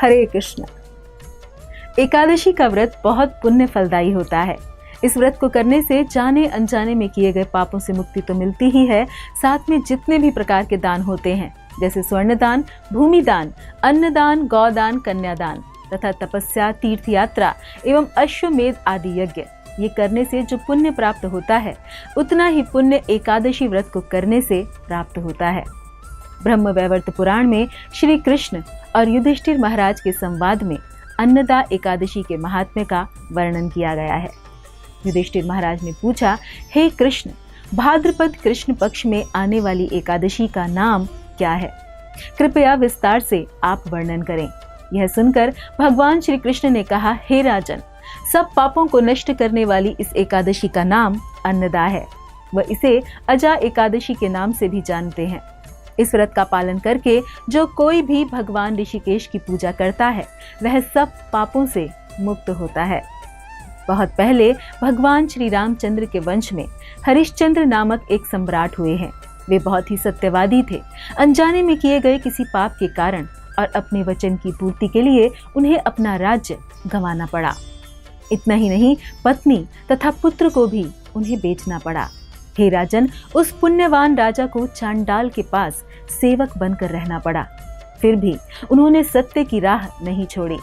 हरे कृष्ण। एकादशी का व्रत बहुत पुण्य फलदायी होता है। इस व्रत को करने से जाने अनजाने में किए गए पापों से मुक्ति तो मिलती ही है, साथ में जितने भी प्रकार के दान होते हैं जैसे स्वर्ण दान, भूमि दान, अन्नदान, गौदान, कन्यादान तथा तपस्या, तीर्थ यात्रा एवं अश्वमेध आदि यज्ञ, ये करने से जो पुण्य प्राप्त होता है उतना ही पुण्य एकादशी व्रत को करने से प्राप्त होता है। ब्रह्मवैवर्त पुराण में श्री कृष्ण और युधिष्ठिर महाराज के संवाद में अन्नदा एकादशी के महात्म्य का वर्णन किया गया है। युधिष्ठिर महाराज ने पूछा, हे कृष्ण, भाद्रपद कृष्ण पक्ष में आने वाली एकादशी का नाम क्या है? कृपया विस्तार से आप वर्णन करें। यह सुनकर भगवान श्री कृष्ण ने कहा, हे राजन, सब पापों को नष्ट करने वाली इस एकादशी का नाम अन्नदा है। वह इसे अजा एकादशी के नाम से भी जानते हैं। इस व्रत का पालन करके जो कोई भी भगवान ऋषिकेश की पूजा करता है वह सब पापों से मुक्त होता है। बहुत पहले भगवान श्री रामचंद्र के वंश में हरिश्चंद्र नामक एक सम्राट हुए हैं। वे बहुत ही सत्यवादी थे। अनजाने में किए गए किसी पाप के कारण और अपने वचन की पूर्ति के लिए उन्हें अपना राज्य गंवाना पड़ा। इतना ही नहीं, पत्नी तथा पुत्र को भी उन्हें बेचना पड़ा। हे राजन, उस पुण्यवान राजा को चांडाल के पास सेवक बनकर रहना पड़ा। फिर भी उन्होंने सत्य की राह नहीं छोड़ी।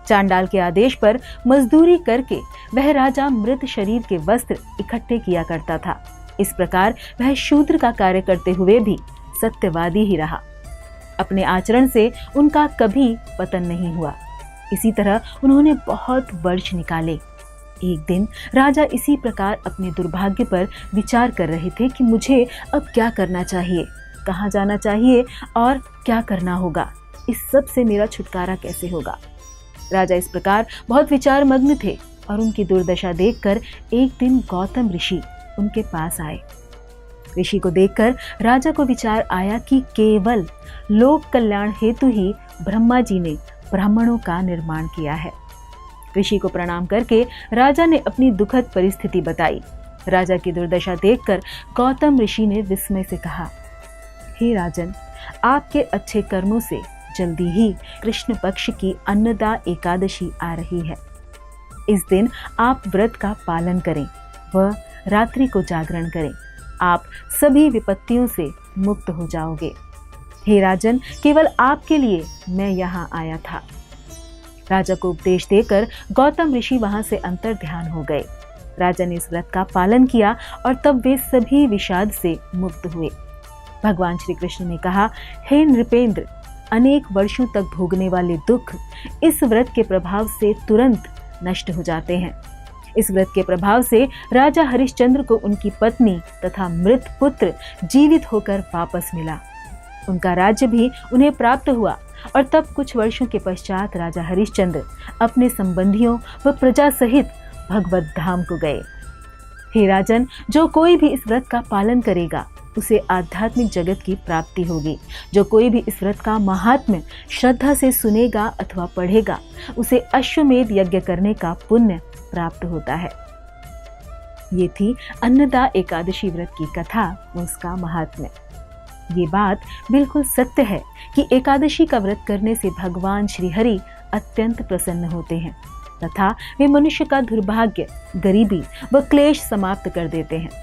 चांडाल के आदेश पर मजदूरी करके वह राजा मृत शरीर के वस्त्र इकट्ठे किया करता था। इस प्रकार वह शूद्र का कार्य करते हुए भी सत्यवादी ही रहा। अपने आचरण से उनका कभी पतन नहीं हुआ। इसी तरह उन्होंने बहुत वर्ष निकाले। एक दिन राजा इसी प्रकार अपने दुर्भाग्य पर विचार कर रहे थे कि मुझे अब क्या करना चाहिए, कहाँ जाना चाहिए और क्या करना होगा, इस सब से मेरा छुटकारा कैसे होगा। राजा इस प्रकार बहुत विचार मग्न थे और उनकी दुर्दशा देखकर एक दिन गौतम ऋषि उनके पास आए। ऋषि को देखकर राजा को विचार आया कि केवल लोक कल्याण हेतु ही ब्रह्मा जी ने ब्राह्मणों का निर्माण किया है। ऋषि को प्रणाम करके राजा ने अपनी दुखद परिस्थिति बताई। राजा की दुर्दशा देखकर गौतम ऋषि ने विस्मय से कहा, हे राजन, आपके अच्छे कर्मों से जल्दी ही कृष्ण पक्ष की अन्नदा एकादशी आ रही है। इस दिन आप व्रत का पालन करें व रात्रि को जागरण करें। आप सभी विपत्तियों से मुक्त हो जाओगे। हे राजन, केवल आपके लिए मैं यहाँ आया था। राजा को उपदेश देकर गौतम ऋषि वहां से अंतर ध्यान हो गए। राजा ने इस व्रत का पालन किया और तब वे सभी विषाद से मुक्त हुए। भगवान श्री कृष्ण ने कहा, हे नृपेंद्र, अनेक वर्षों तक भोगने वाले दुख इस व्रत के प्रभाव से तुरंत नष्ट हो जाते हैं। इस व्रत के प्रभाव से राजा हरिश्चंद्र को उनकी पत्नी तथा मृत पुत्र जीवित होकर वापस मिला। उनका राज्य भी उन्हें प्राप्त हुआ और तब कुछ वर्षों के पश्चात राजा हरिश्चंद्र अपने संबंधियों व प्रजा सहित भगवत धाम को गए। हे राजन, जो कोई भी इस व्रत का पालन करेगा उसे आध्यात्मिक जगत की प्राप्ति होगी। जो कोई भी इस व्रत का महात्म्य श्रद्धा से सुनेगा अथवा पढ़ेगा उसे अश्वमेध यज्ञ करने का पुण्य प्राप्त होता है। ये थी अन्नदा एकादशी व्रत की कथा, उसका महात्म्य। ये बात बिल्कुल सत्य है कि एकादशी का व्रत करने से भगवान श्री हरि अत्यंत प्रसन्न होते हैं तथा वे मनुष्य का दुर्भाग्य, गरीबी व क्लेश समाप्त कर देते हैं।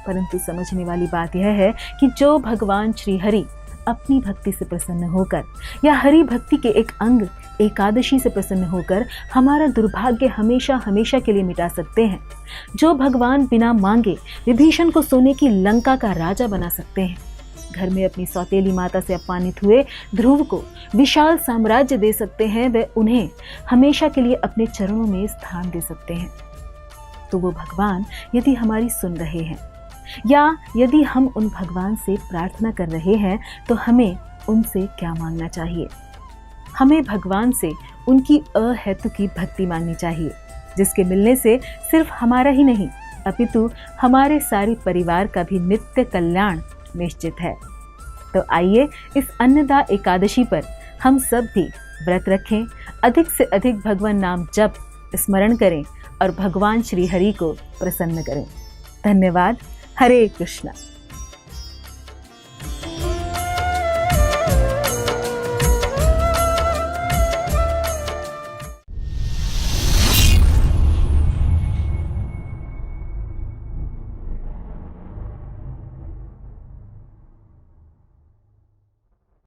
परंतु समझने वाली बात यह है कि जो भगवान श्री हरि अपनी भक्ति से प्रसन्न होकर या हरि भक्ति के एक अंग एकादशी से प्रसन्न होकर हमारा दुर्भाग्य हमेशा हमेशा के लिए मिटा सकते हैं, जो भगवान बिना मांगे विभीषण को सोने की लंका का राजा बना सकते हैं, घर में अपनी सौतेली माता से अपमानित हुए ध्रुव को विशाल साम्राज्य दे सकते हैं, वे उन्हें हमेशा के लिए अपने चरणों में स्थान दे सकते हैं, तो वो भगवान यदि हमारी सुन रहे हैं या यदि हम उन भगवान से प्रार्थना कर रहे हैं तो हमें उनसे क्या मांगना चाहिए? हमें भगवान से उनकी अहेतु की भक्ति मांगनी चाहिए, जिसके मिलने से सिर्फ हमारा ही नहीं अपितु हमारे सारे परिवार का भी नित्य कल्याण निश्चित है। तो आइए इस अन्नदा एकादशी पर हम सब भी व्रत रखें, अधिक से अधिक भगवान नाम जप स्मरण करें और भगवान श्री हरि को प्रसन्न करें। धन्यवाद। हरे कृष्णा।